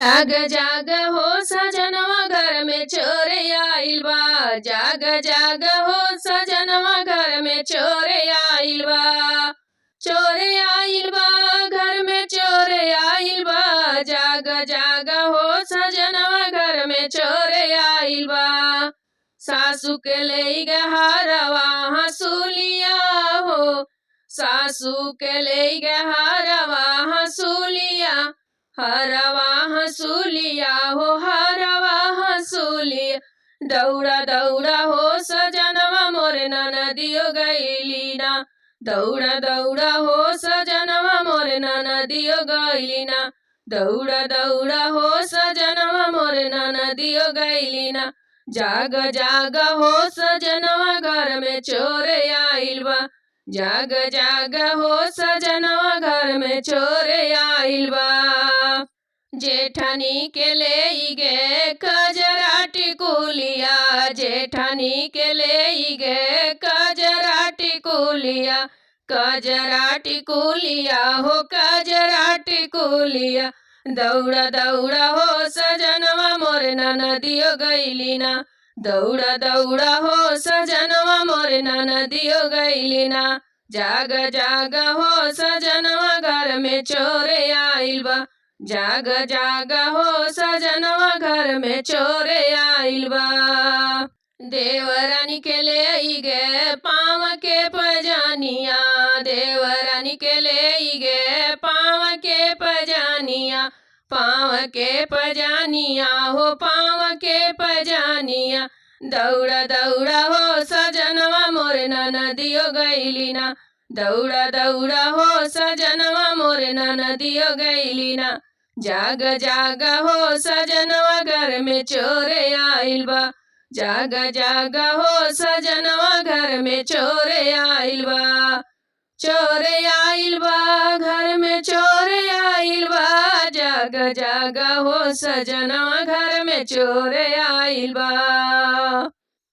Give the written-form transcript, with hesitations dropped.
जाग जाग हो सजनवा घर में चोर आइल बा। जाग जाग हो सजनवा घर में चोर आइल बा। चोर आइल बा घर में चोर आइल बा। जाग जाग हो सजनवा घर में चोर आइल बा। सासू के ले गहारवा हसूलिया हो। सासू के ले गहारवा हसूलिया। हरवा हसूलिया हो हरवा हसूलिया। दौड़ा दौड़ा हो सजनवा मोर ननदियो गइली ना। दौड़ा दौड़ा हो सजनवा मोर ननदियो गइली ना। दौड़ा दौड़ा हो सजनवा मोर ननदियो गइली ना। जाग जाग हो सजनवा घर में चोर आइल बा। जाग जाग हो सजनवा घर में चोर आइल बा। जेठानी के ले गे कजरा टिकुलिया। जेठानी के ले गे कजरा टिकुलिया। कजरा टिकुलिया हो कजरा टिकुलिया। दौड़ा दौड़ा हो सजनवा मोर ननदियो गइली ना। दौड़ा दौड़ा हो सजनवा मोर ननदियो गइली ना। जाग जाग हो सजनवा घर में चोर आइल बा। जाग जाग हो सजनवा घर में चोर आइल बा। देवरानी के ले गे पाँव के पजानिया। देवरानी के ले गे पाँव के पजानिया। पाँव के पजानिया हो पाँव के पजानिया। दौड़ा दौड़ा हो सजनवा मोर ननदियो गइली ना। दौड़ा दौड़ा हो सजनवा मोर ननदियो गइली ना। जाग जाग हो सजनवा घर में चोर आइल बा। जाग जाग हो सजनवा घर में चोर आइल बा। चोर आइल बा घर में चोर आइल बा। जाग जाग हो सजनवा घर में चोर आइल बा।